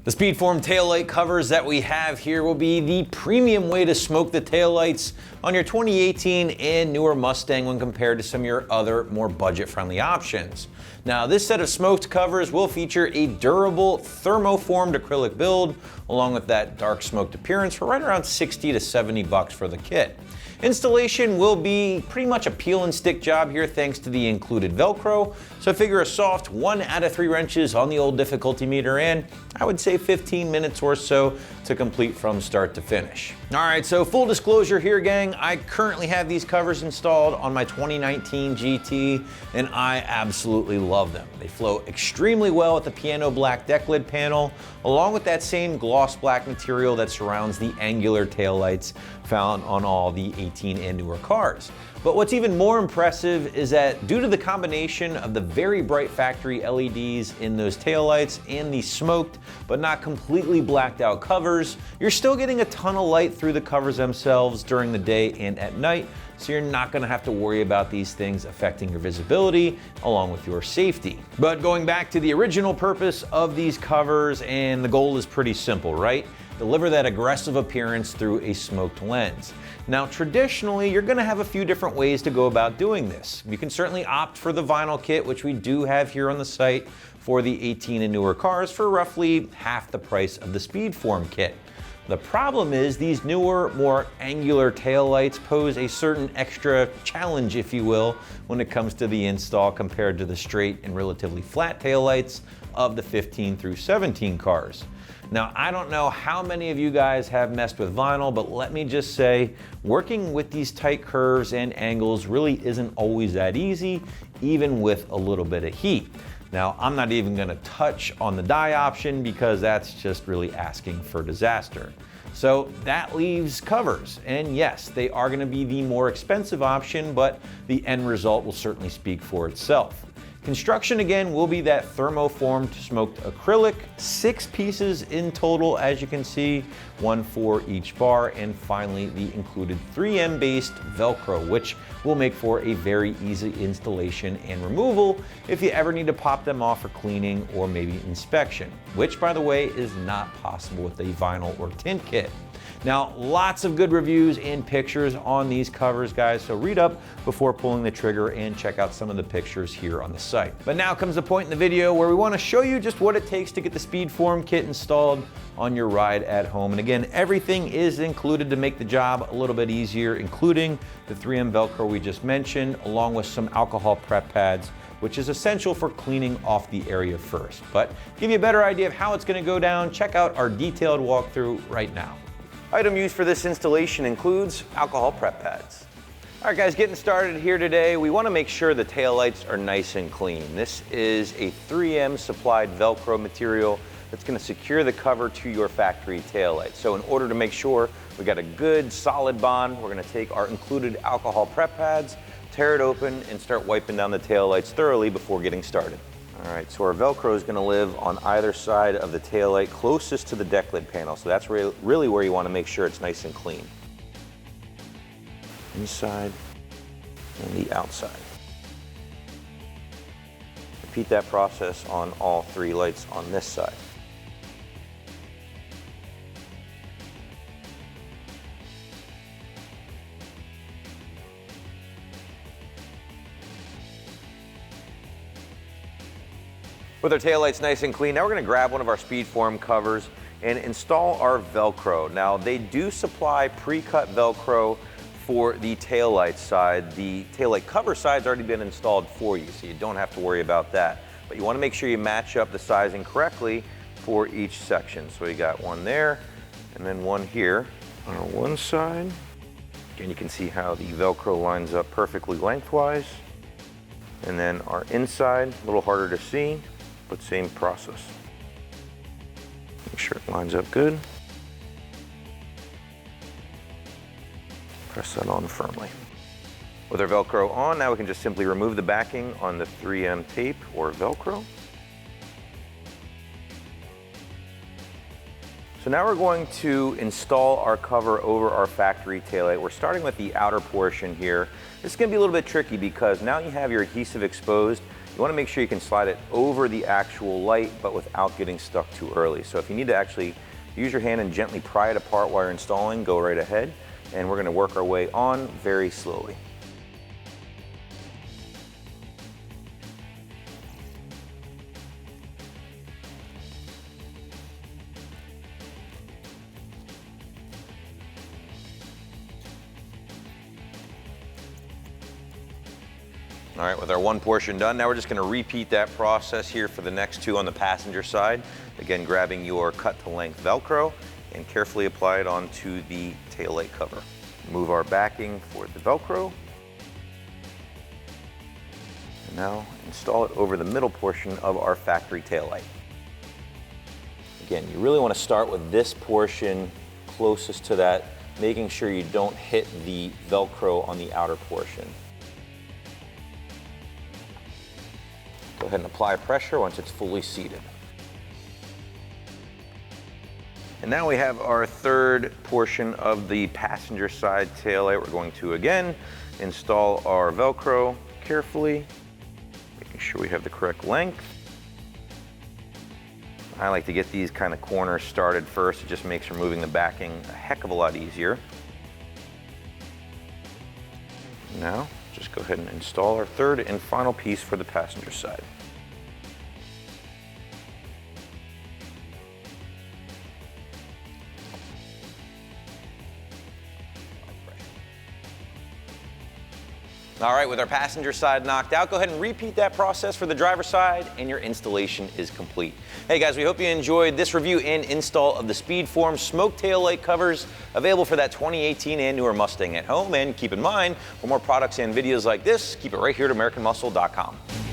The Speedform taillight covers that we have here will be the premium way to smoke the taillights on your 2018 and newer Mustang when compared to some of your other more budget-friendly options. Now, this set of smoked covers will feature a durable thermoformed acrylic build along with that dark smoked appearance for right around 60 to 70 bucks for the kit. Installation will be pretty much a peel and stick job here thanks to the included Velcro, so figure a soft 1 out of 3 wrenches on the old difficulty meter and I would say 15 minutes or so to complete from start to finish. Alright, so full disclosure here gang, I currently have these covers installed on my 2019 GT and I absolutely love them. They flow extremely well with the piano black deck lid panel along with that same gloss black material that surrounds the angular taillights found on all the 18 and newer cars. But what's even more impressive is that due to the combination of the very bright factory LEDs in those taillights and the smoked but not completely blacked out covers, you're still getting a ton of light through the covers themselves during the day and at night, so you're not going to have to worry about these things affecting your visibility along with your safety. But going back to the original purpose of these covers, and the goal is pretty simple, right? Deliver that aggressive appearance through a smoked lens. Now, traditionally, you're gonna have a few different ways to go about doing this. You can certainly opt for the vinyl kit, which we do have here on the site for the 18 and newer cars for roughly half the price of the Speedform kit. The problem is these newer, more angular taillights pose a certain extra challenge, if you will, when it comes to the install compared to the straight and relatively flat taillights of the 15 through 17 cars. Now, I don't know how many of you guys have messed with vinyl, but let me just say, working with these tight curves and angles really isn't always that easy, even with a little bit of heat. Now, I'm not even gonna touch on the dye option because that's just really asking for disaster. So that leaves covers, and yes, they are gonna be the more expensive option, but the end result will certainly speak for itself. Construction again will be that thermoformed smoked acrylic, 6 pieces in total as you can see, 1 for each bar, and finally the included 3M based Velcro, which will make for a very easy installation and removal if you ever need to pop them off for cleaning or maybe inspection, which by the way is not possible with a vinyl or tint kit. Now, lots of good reviews and pictures on these covers, guys, so read up before pulling the trigger and check out some of the pictures here on the site. But now comes the point in the video where we want to show you just what it takes to get the Speedform kit installed on your ride at home. And again, everything is included to make the job a little bit easier, including the 3M Velcro we just mentioned, along with some alcohol prep pads, which is essential for cleaning off the area first. But to give you a better idea of how it's going to go down, check out our detailed walkthrough right now. Item used for this installation includes alcohol prep pads. All right guys, getting started here today, we want to make sure the taillights are nice and clean. This is a 3M supplied Velcro material that's going to secure the cover to your factory taillight. So in order to make sure we got a good solid bond, we're going to take our included alcohol prep pads, tear it open, and start wiping down the taillights thoroughly before getting started. All right, so our Velcro is going to live on either side of the taillight closest to the deck lid panel, so that's really where you want to make sure it's nice and clean. Inside and the outside. Repeat that process on all 3 lights on this side. With our taillights nice and clean, now we're going to grab one of our Speedform covers and install our Velcro. Now, they do supply pre-cut Velcro for the taillight side. The taillight cover side's already been installed for you, so you don't have to worry about that. But you want to make sure you match up the sizing correctly for each section. So we got one there, and then one here on our one side. And you can see how the Velcro lines up perfectly lengthwise. And then our inside, a little harder to see, but same process. Make sure it lines up good. Press that on firmly. With our Velcro on, now we can just simply remove the backing on the 3M tape or Velcro. So now we're going to install our cover over our factory taillight. We're starting with the outer portion here. This is going to be a little bit tricky because now you have your adhesive exposed. You want to make sure you can slide it over the actual light, but without getting stuck too early. So if you need to actually use your hand and gently pry it apart while you're installing, go right ahead. And we're going to work our way on very slowly. All right, with our one portion done, now we're just going to repeat that process here for the next two on the passenger side. Again, grabbing your cut-to-length Velcro and carefully apply it onto the taillight cover. Move our backing for the Velcro. And now install it over the middle portion of our factory taillight. Again, you really want to start with this portion closest to that, making sure you don't hit the Velcro on the outer portion. Go ahead and apply pressure once it's fully seated. And now we have our third portion of the passenger side taillight. We're going to again install our Velcro carefully, making sure we have the correct length. I like to get these kind of corners started first. It just makes removing the backing a heck of a lot easier. Now, just go ahead and install our third and final piece for the passenger side. All right, with our passenger side knocked out, go ahead and repeat that process for the driver's side and your installation is complete. Hey guys, we hope you enjoyed this review and install of the Speedform smoke tail light covers available for that 2018 and newer Mustang at home. And keep in mind, for more products and videos like this, keep it right here at AmericanMuscle.com.